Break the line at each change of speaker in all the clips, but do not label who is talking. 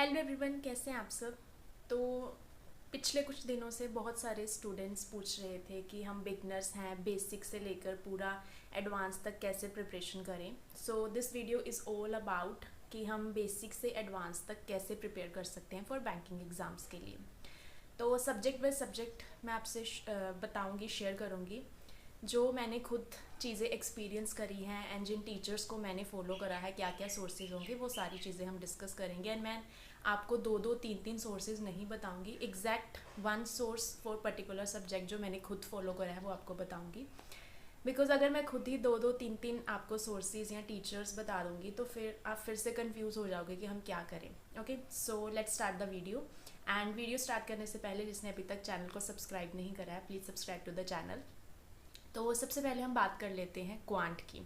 Hello everyone, कैसे हैं आप सब। तो पिछले कुछ दिनों से बहुत सारे स्टूडेंट्स पूछ रहे थे कि हम बिगनर्स हैं, बेसिक से लेकर पूरा एडवांस तक कैसे प्रिपरेशन करें। So this video is all about कि हम बेसिक से एडवांस तक कैसे प्रिपेयर कर सकते हैं फॉर बैंकिंग एग्ज़ाम्स के लिए। तो सब्जेक्ट बाय सब्जेक्ट मैं आपसे बताऊंगी, शेयर करूंगी जो मैंने खुद चीज़ें एक्सपीरियंस करी हैं एंड जिन टीचर्स को मैंने फॉलो करा है, क्या क्या सोर्सेज होंगे, वो सारी चीज़ें हम डिस्कस करेंगे। एंड मैं आपको दो दो तीन तीन सोर्सेज नहीं बताऊंगी, exact one source for particular subject जो मैंने खुद फॉलो करा है वो आपको बताऊंगी। बिकॉज अगर मैं खुद ही दो दो तीन तीन आपको सोर्सेज या टीचर्स बता दूंगी तो फिर आप फिर से कंफ्यूज हो जाओगे कि हम क्या करें। Okay, so let's start the video. And video start करने से पहले जिसने अभी तक चैनल को सब्सक्राइब नहीं करा है, please subscribe to the channel. तो सबसे पहले हम बात कर लेते हैं क्वांट की।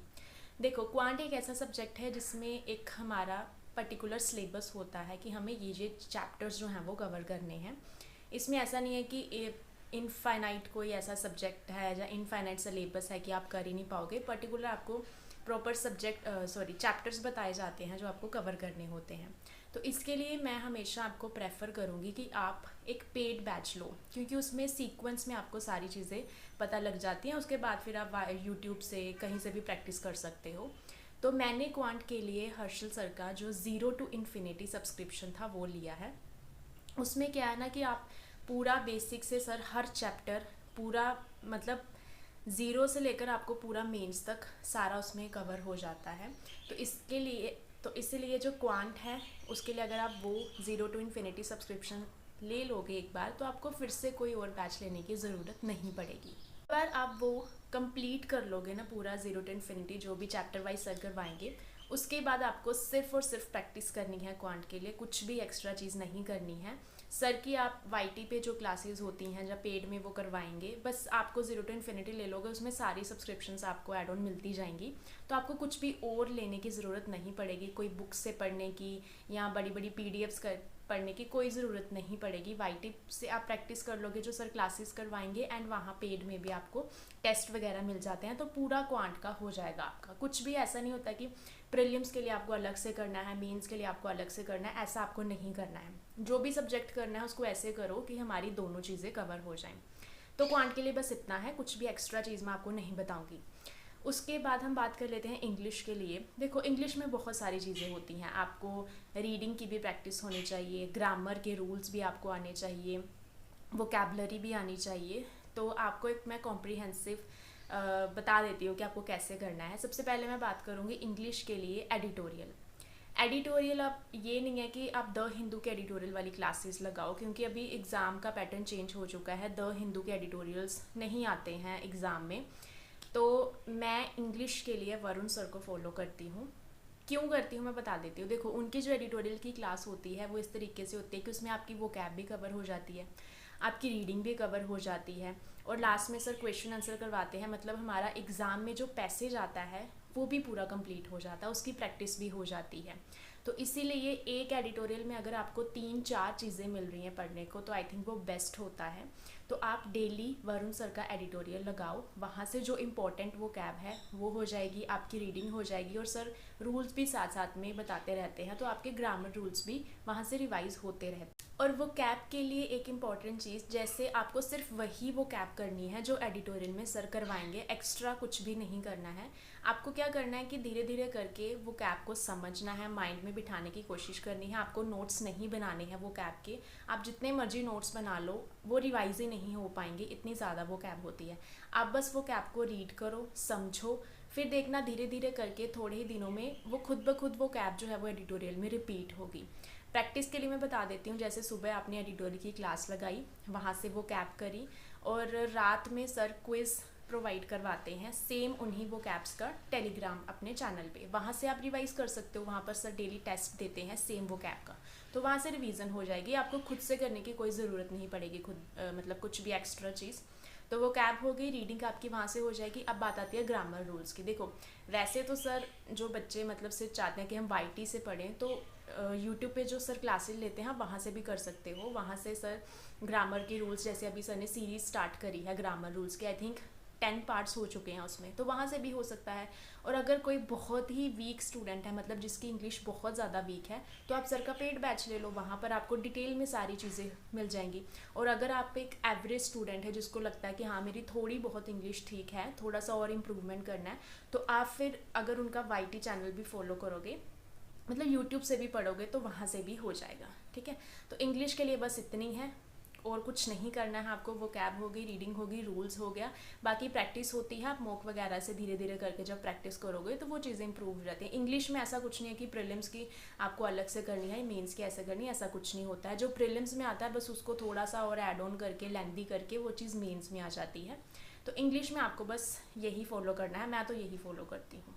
देखो, क्वांट एक ऐसा सब्जेक्ट है जिसमें एक हमारा पर्टिकुलर सिलेबस होता है कि हमें ये चैप्टर्स जो हैं वो कवर करने हैं। इसमें ऐसा नहीं है कि इनफाइनाइट कोई ऐसा सब्जेक्ट है या इनफाइनाइट सिलेबस है कि आप कर ही नहीं पाओगे। पर्टिकुलर आपको प्रॉपर चैप्टर्स बताए जाते हैं जो आपको कवर करने होते हैं। तो इसके लिए मैं हमेशा आपको प्रेफर करूँगी कि आप एक पेड बैच लो, क्योंकि उसमें सीक्वेंस में आपको सारी चीज़ें पता लग जाती हैं। उसके बाद फिर आप यूट्यूब से कहीं से भी प्रैक्टिस कर सकते हो। तो मैंने क्वांट के लिए हर्षल सर का जो 0 to Infinity सब्सक्रिप्शन था वो लिया है। उसमें क्या है ना कि आप पूरा बेसिक से सर हर चैप्टर पूरा मतलब ज़ीरो से लेकर आपको पूरा मेंस तक सारा उसमें कवर हो जाता है। तो इसलिए जो क्वांट है उसके लिए अगर आप वो 0 to Infinity सब्सक्रिप्शन ले लोगे एक बार, तो आपको फिर से कोई और बैच लेने की ज़रूरत नहीं पड़ेगी। एक बार आप वो कंप्लीट कर लोगे ना पूरा 0 to Infinity, जो भी चैप्टर वाइज सर करवाएंगे, उसके बाद आपको सिर्फ और सिर्फ प्रैक्टिस करनी है क्वांट के लिए, कुछ भी एक्स्ट्रा चीज़ नहीं करनी है। सर की आप वाईटी पे जो क्लासेस होती हैं जब पेड में वो करवाएंगे, बस आपको 0 to Infinity ले लोगे, उसमें सारी सब्सक्रिप्शंस आपको एड ऑन मिलती जाएंगी। तो आपको कुछ भी और लेने की ज़रूरत नहीं पड़ेगी, कोई बुक्स से पढ़ने की या बड़ी बड़ी पीडीएफ्स पढ़ने की कोई ज़रूरत नहीं पड़ेगी। वाईटी से आप प्रैक्टिस कर लोगे जो सर क्लासेस करवाएंगे, एंड वहाँ पेड में भी आपको टेस्ट वगैरह मिल जाते हैं। तो पूरा क्वांट का हो जाएगा आपका। कुछ भी ऐसा नहीं होता कि प्रीलिम्स के लिए आपको अलग से करना है, मेंस के लिए आपको अलग से करना है, ऐसा आपको नहीं करना है। जो भी सब्जेक्ट करना है उसको ऐसे करो कि हमारी दोनों चीज़ें कवर हो जाएं। तो क्वांट के लिए बस इतना है, कुछ भी एक्स्ट्रा चीज़ मैं आपको नहीं बताऊंगी। उसके बाद हम बात कर लेते हैं इंग्लिश के लिए। देखो, इंग्लिश में बहुत सारी चीज़ें होती हैं। आपको रीडिंग की भी प्रैक्टिस होनी चाहिए, ग्रामर के रूल्स भी आपको आने चाहिए, वोकैबलरी भी आनी चाहिए। तो आपको एक मैं कॉम्प्रिहेंसिव बता देती हूँ कि आपको कैसे करना है। सबसे पहले मैं बात करूँगी इंग्लिश के लिए एडिटोरियल। एडिटोरियल अब ये नहीं है कि आप द हिंदू के एडिटोरियल वाली क्लासेस लगाओ, क्योंकि अभी एग्ज़ाम का पैटर्न चेंज हो चुका है। द हिंदू के एडिटोरियल्स नहीं आते हैं एग्ज़ाम में। तो मैं इंग्लिश के लिए वरुण सर को फॉलो करती हूँ। क्यों करती हूँ मैं बता देती हूँ। देखो, उनकी जो एडिटोरियल की क्लास होती है वो इस तरीके से होती है कि उसमें आपकी वोकैब भी कवर हो जाती है, आपकी रीडिंग भी कवर हो जाती है, और लास्ट में सर क्वेश्चन आंसर करवाते हैं। मतलब हमारा एग्ज़ाम में जो पैसेज आता है वो भी पूरा कंप्लीट हो जाता है, उसकी प्रैक्टिस भी हो जाती है। तो इसीलिए एक एडिटोरियल में अगर आपको 3-4 चीज़ें मिल रही हैं पढ़ने को, तो आई थिंक वो बेस्ट होता है। तो आप डेली वरुण सर का एडिटोरियल लगाओ, वहाँ से जो इम्पोर्टेंट वो कैब है वो हो जाएगी, आपकी रीडिंग हो जाएगी, और सर रूल्स भी साथ साथ में बताते रहते हैं, तो आपके ग्रामर रूल्स भी वहाँ से रिवाइज होते रहते हैं। और वो कैब के लिए एक इम्पॉर्टेंट चीज़, जैसे आपको सिर्फ वही वो कैब करनी है जो एडिटोरियल में सर करवाएंगे, एक्स्ट्रा कुछ भी नहीं करना है। आपको क्या करना है कि धीरे धीरे करके वो कैब को समझना है, माइंड में बिठाने की कोशिश करनी है। आपको नोट्स नहीं बनाने हैं वो कैब के। आप जितने मर्जी नोट्स बना लो, वो रिवाइज ही नहीं हो पाएंगे, इतनी ज़्यादा वो कैब होती है। आप बस वो कैब को रीड करो, समझो, फिर देखना धीरे धीरे करके थोड़े ही दिनों में वो खुद ब खुद वो कैब जो है वो एडिटोरियल में रिपीट होगी। प्रैक्टिस के लिए मैं बता देती हूँ, जैसे सुबह आपने एडिटोरियल की क्लास लगाई, वहाँ से वो कैब करी, और रात में सर क्विज़ प्रोवाइड करवाते हैं सेम उन्हीं वो कैप्स का टेलीग्राम अपने चैनल पे, वहाँ से आप रिवाइज़ कर सकते हो। वहाँ पर सर डेली टेस्ट देते हैं सेम वो कैप का, तो वहाँ से रिवीजन हो जाएगी। आपको खुद से करने की कोई ज़रूरत नहीं पड़ेगी, मतलब कुछ भी एक्स्ट्रा चीज़। तो वो कैब हो गई, रीडिंग आपकी वहाँ से हो जाएगी। अब बात आती है ग्रामर रूल्स की। देखो, वैसे तो सर जो बच्चे मतलब सिर्फ चाहते हैं कि हम वाईटी से पढ़ें, तो यूट्यूब पे जो सर क्लासेस लेते हैं वहाँ से भी कर सकते हो। वहाँ से सर ग्रामर के रूल्स, जैसे अभी सर ने सीरीज़ स्टार्ट करी है ग्रामर रूल्स की, आई थिंक 10 पार्ट्स हो चुके हैं उसमें, तो वहाँ से भी हो सकता है। और अगर कोई बहुत ही वीक स्टूडेंट है, मतलब जिसकी इंग्लिश बहुत ज़्यादा वीक है, तो आप सर का पेड बैच ले लो, वहाँ पर आपको डिटेल में सारी चीज़ें मिल जाएंगी। और अगर आप एक एवरेज स्टूडेंट है जिसको लगता है कि हाँ मेरी थोड़ी बहुत इंग्लिश ठीक है, थोड़ा सा और इम्प्रूवमेंट करना है, तो आप फिर अगर उनका YT चैनल भी फॉलो करोगे, मतलब यूट्यूब से भी पढ़ोगे, तो वहाँ से भी हो जाएगा। ठीक है, तो इंग्लिश के लिए बस इतनी है, और कुछ नहीं करना है आपको। वो कैब होगी, रीडिंग होगी, रूल्स हो गया, बाकी प्रैक्टिस होती है। आप मॉक वगैरह से धीरे धीरे करके जब प्रैक्टिस करोगे तो वो चीज़ें इंप्रूव हो जाती हैं। इंग्लिश में ऐसा कुछ नहीं है कि प्रीलिम्स की आपको अलग से करनी है, मेंस की ऐसे करनी है, ऐसा कुछ नहीं होता है। जो प्रीलिम्स में आता है बस उसको थोड़ा सा और ऐड ऑन करके, लेंथी करके, वो चीज़ मेंस में आ जाती है। तो इंग्लिश में आपको बस यही फॉलो करना है, मैं तो यही फॉलो करती हूँ।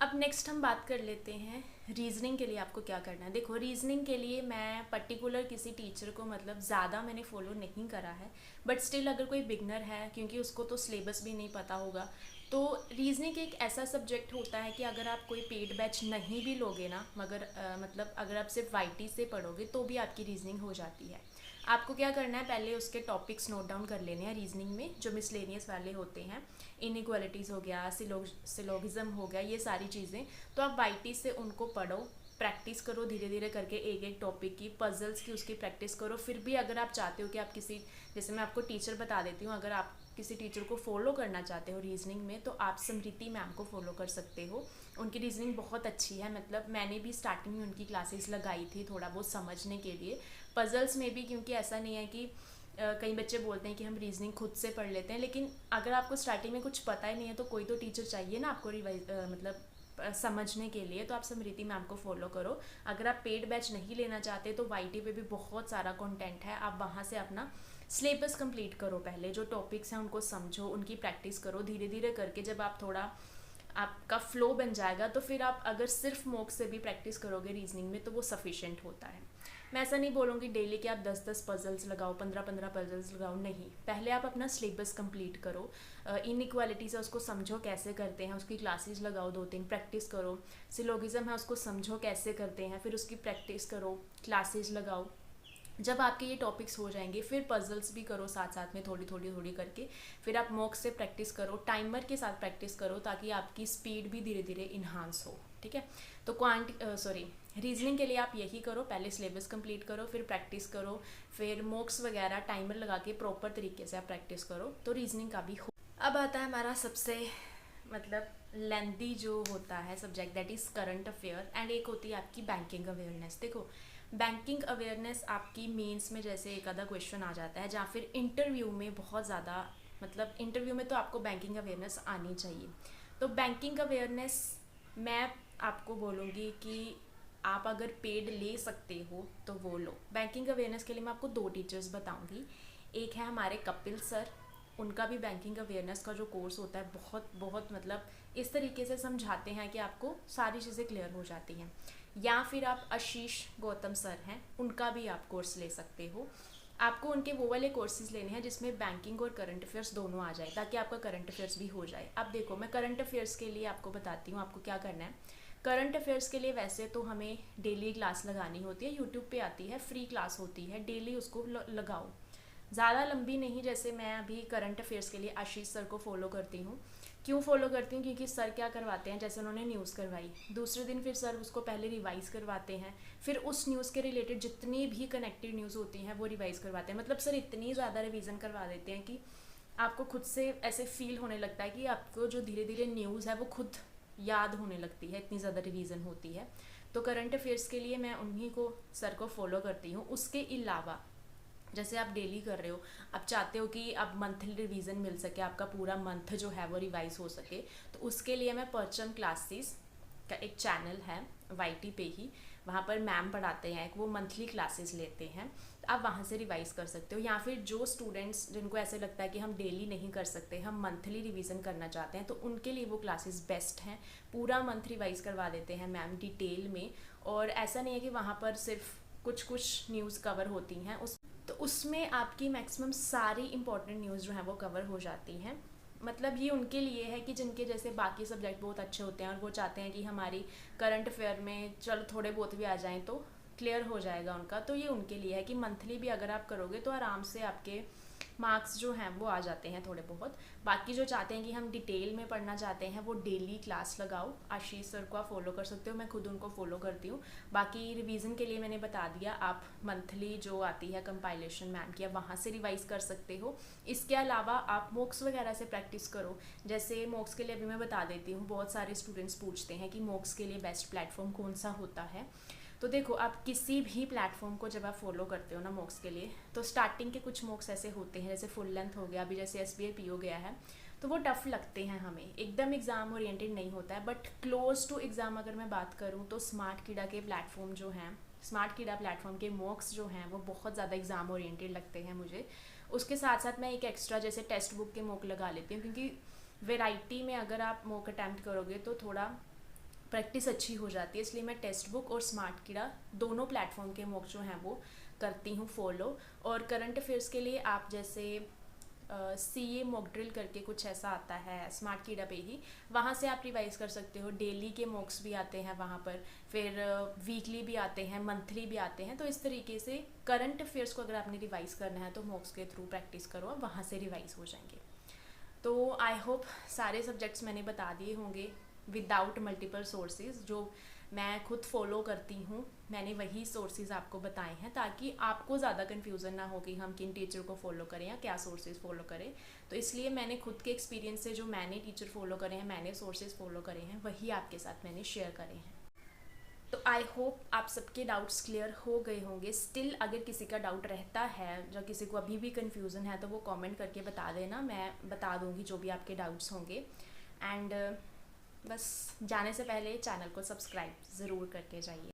अब नेक्स्ट हम बात कर लेते हैं रीजनिंग के लिए आपको क्या करना है। देखो, रीजनिंग के लिए मैं पर्टिकुलर किसी टीचर को मतलब ज़्यादा मैंने फॉलो नहीं करा है, बट स्टिल अगर कोई बिगनर है, क्योंकि उसको तो सिलेबस भी नहीं पता होगा, तो रीजनिंग एक ऐसा सब्जेक्ट होता है कि अगर आप कोई पेड बैच नहीं भी लोगे ना, मगर मतलब अगर आप सिर्फ YT से पढ़ोगे तो भी आपकी रीजनिंग हो जाती है। आपको क्या करना है, पहले उसके टॉपिक्स नोट डाउन कर लेने हैं रीजनिंग में, जो मिसलेनियस वाले होते हैं, इनइक्वालिटीज़ हो गया, सिलोगिज्म हो गया, ये सारी चीज़ें। तो आप YT से उनको पढ़ो, प्रैक्टिस करो धीरे धीरे करके, एक एक टॉपिक की, पजल्स की उसकी प्रैक्टिस करो। फिर भी अगर आप चाहते हो कि आप किसी, जैसे मैं आपको टीचर बता देती हूँ, अगर आप किसी टीचर को फॉलो करना चाहते हो रीजनिंग में, तो आप समृति मैम को फॉलो कर सकते हो। उनकी रीजनिंग बहुत अच्छी है, मतलब मैंने भी स्टार्टिंग में उनकी क्लासेस लगाई थी थोड़ा बहुत समझने के लिए, पजल्स में भी, क्योंकि ऐसा नहीं है कि कई बच्चे बोलते हैं कि हम रीजनिंग खुद से पढ़ लेते हैं, लेकिन अगर आपको स्टार्टिंग में कुछ पता ही नहीं है तो कोई तो टीचर चाहिए ना आपको मतलब समझने के लिए। तो आप समृति मैम को फॉलो करो। अगर आप पेड बैच नहीं लेना चाहते तो YT पे भी बहुत सारा कंटेंट है, आप वहाँ से अपना सिलेबस कंप्लीट करो। पहले जो टॉपिक्स हैं उनको समझो, उनकी प्रैक्टिस करो धीरे धीरे करके। जब आप थोड़ा, आपका फ्लो बन जाएगा, तो फिर आप अगर सिर्फ मॉक से भी प्रैक्टिस करोगे रीजनिंग में तो वो सफिशेंट होता है। मैं ऐसा नहीं बोलूँगी डेली कि आप 10-10 पजल्स लगाओ, 15-15 पजल्स लगाओ, नहीं। पहले आप अपना सिलेबस कंप्लीट करो, इनइक्वालिटीज़ है उसको समझो कैसे करते हैं, उसकी क्लासेस लगाओ, 2-3 प्रैक्टिस करो। सिलोगिज्म है उसको समझो कैसे करते हैं, फिर उसकी प्रैक्टिस करो, क्लासेस लगाओ। जब आपके ये टॉपिक्स हो जाएंगे, फिर पजल्स भी करो साथ साथ में, थोड़ी थोड़ी थोड़ी करके। फिर आप मॉक से प्रैक्टिस करो, टाइमर के साथ प्रैक्टिस करो, ताकि आपकी स्पीड भी धीरे धीरे इन्हांस हो। ठीक है, तो रीजनिंग के लिए आप यही करो, पहले सिलेबस कंप्लीट करो, फिर प्रैक्टिस करो, फिर मॉक्स वगैरह टाइमर लगा के प्रॉपर तरीके से आप प्रैक्टिस करो, तो रीजनिंग का भी हो। अब आता है हमारा सबसे मतलब लेंथी जो होता है subject, that is current affair, and एक होती है आपकी बैंकिंग अवेयरनेस। देखो, बैंकिंग अवेयरनेस आपकी मेंस में जैसे एक आधा क्वेश्चन आ जाता है, या फिर इंटरव्यू में बहुत ज़्यादा, मतलब इंटरव्यू में तो आपको बैंकिंग अवेयरनेस आनी चाहिए। तो बैंकिंग अवेयरनेस मैं आपको बोलूँगी कि आप अगर पेड ले सकते हो तो वो लो। बैंकिंग अवेयरनेस के लिए मैं आपको 2 टीचर्स बताऊँगी। एक है हमारे कपिल सर, उनका भी बैंकिंग अवेयरनेस का जो कोर्स होता है बहुत बहुत मतलब इस तरीके से समझाते हैं कि आपको सारी चीज़ें क्लियर हो जाती हैं। या फिर आप आशीष गौतम सर हैं, उनका भी आप कोर्स ले सकते हो। आपको उनके वो वाले कोर्सेज लेने हैं जिसमें बैंकिंग और करंट अफेयर्स दोनों आ जाए, ताकि आपका करंट अफेयर्स भी हो जाए। अब देखो, मैं करंट अफेयर्स के लिए आपको बताती हूँ आपको क्या करना है। करंट अफेयर्स के लिए वैसे तो हमें डेली क्लास लगानी होती है, यूट्यूब पे आती है, फ्री क्लास होती है, डेली उसको लगाओ। ज़्यादा लंबी नहीं, जैसे मैं अभी करंट अफेयर्स के लिए आशीष सर को फॉलो करती हूँ। क्यों फॉलो करती हूँ? क्योंकि सर क्या करवाते हैं, जैसे उन्होंने न्यूज़ करवाई, दूसरे दिन फिर सर उसको पहले रिवाइज करवाते हैं, फिर उस न्यूज़ के रिलेटेड जितनी भी कनेक्टेड न्यूज़ होती हैं वो रिवाइज करवाते हैं। मतलब सर इतनी ज़्यादा रिवीजन करवा देते हैं कि आपको खुद से ऐसे फील होने लगता है कि आपको जो धीरे धीरे न्यूज़ है वो खुद याद होने लगती है, इतनी ज़्यादा रिवीजन होती है। तो करंट अफेयर्स के लिए मैं उन्हीं को, सर को फॉलो करती हूँ। उसके अलावा जैसे आप डेली कर रहे हो, आप चाहते हो कि अब मंथली रिवीजन मिल सके, आपका पूरा मंथ जो है वो रिवाइज हो सके, तो उसके लिए मैं परचम क्लासेस का एक चैनल है YT पे ही, वहाँ पर मैम पढ़ाते हैं, वो मंथली क्लासेस लेते हैं, तो आप वहाँ से रिवाइज कर सकते हो। या फिर जो स्टूडेंट्स जिनको ऐसे लगता है कि हम डेली नहीं कर सकते, हम मंथली रिवीजन करना चाहते हैं, तो उनके लिए वो क्लासेस बेस्ट हैं। पूरा मंथ रिवाइज करवा देते हैं मैम डिटेल में। और ऐसा नहीं है कि वहाँ पर सिर्फ कुछ कुछ न्यूज़ कवर होती हैं, तो उसमें आपकी मैक्सिमम सारी इंपॉर्टेंट न्यूज़ जो है वो कवर हो जाती हैं। मतलब ये उनके लिए है कि जिनके जैसे बाकी सब्जेक्ट बहुत अच्छे होते हैं और वो चाहते हैं कि हमारी करंट अफेयर में चलो थोड़े बहुत भी आ जाएं तो क्लियर हो जाएगा उनका, तो ये उनके लिए है कि मंथली भी अगर आप करोगे तो आराम से आपके मार्क्स जो हैं वो आ जाते हैं थोड़े बहुत। बाकी जो चाहते हैं कि हम डिटेल में पढ़ना चाहते हैं वो डेली क्लास लगाओ, आशीष सर को आप फॉलो कर सकते हो, मैं खुद उनको फॉलो करती हूँ। बाकी रिवीजन के लिए मैंने बता दिया, आप मंथली जो आती है कंपाइलेशन मैम की, आप वहाँ से रिवाइज कर सकते हो। इसके अलावा आप मॉक्स वगैरह से प्रैक्टिस करो। जैसे मॉक्स के लिए अभी मैं बता देती हूँ, बहुत सारे स्टूडेंट्स पूछते हैं कि मॉक्स के लिए बेस्ट प्लेटफॉर्म कौन सा होता है। तो देखो, आप किसी भी प्लेटफॉर्म को जब आप फॉलो करते हो ना मॉक्स के लिए, तो स्टार्टिंग के कुछ मॉक्स ऐसे होते हैं, जैसे फुल लेंथ हो गया, अभी जैसे SBI PO गया है, तो वो टफ लगते हैं हमें, एकदम एग्ज़ाम ओरिएंटेड नहीं होता है। बट क्लोज टू एग्ज़ाम अगर मैं बात करूँ तो स्मार्ट कीड़ा के प्लेटफॉर्म जो हैं, स्मार्ट कीड़ा प्लेटफॉर्म के मॉक्स जो हैं वो बहुत ज़्यादा एग्ज़ाम ओरिएंटेड लगते हैं मुझे। उसके साथ साथ मैं एक एक्स्ट्रा जैसे टेक्स्ट बुक के मॉक लगा लेती हूँ, क्योंकि वेराइटी में अगर आप मॉक अटैम्प्ट करोगे तो थोड़ा प्रैक्टिस अच्छी हो जाती है। इसलिए मैं टेक्स्ट बुक और स्मार्ट कीड़ा दोनों प्लेटफॉर्म के मॉक जो हैं वो करती हूँ फॉलो। और करंट अफेयर्स के लिए आप जैसे CA मॉक ड्रिल करके कुछ ऐसा आता है स्मार्ट कीड़ा पे ही, वहाँ से आप रिवाइज कर सकते हो। डेली के मॉक्स भी आते हैं वहाँ पर, फिर वीकली भी आते हैं, मंथली भी आते हैं। तो इस तरीके से करंट अफेयर्स को अगर आपने रिवाइज करना है तो मॉक्स के थ्रू प्रैक्टिस करो, आप वहाँ से रिवाइज हो जाएंगे। तो आई होप सारे सब्जेक्ट्स मैंने बता दिए होंगे विदाउट मल्टीपल सोर्सेज। जो मैं खुद फॉलो करती हूँ मैंने वही सोर्सेज आपको बताए हैं, ताकि आपको ज़्यादा कन्फ्यूज़न ना हो कि हम किन टीचर को फॉलो करें या क्या सोर्सेज फॉलो करें। तो इसलिए मैंने खुद के एक्सपीरियंस से जो मैंने टीचर फॉलो करे हैं, मैंने सोर्सेज फॉलो करे हैं, वही आपके साथ मैंने शेयर करे हैं। तो आई होप आप सबके डाउट्स क्लियर हो गए होंगे। स्टिल अगर किसी का डाउट रहता है, जो किसी को अभी भी कन्फ्यूज़न है, तो वो कमेंट करके बता देना, मैं बता दूंगी जो भी आपके डाउट्स होंगे। एंड बस जाने से पहले चैनल को सब्सक्राइब ज़रूर करके जाइए।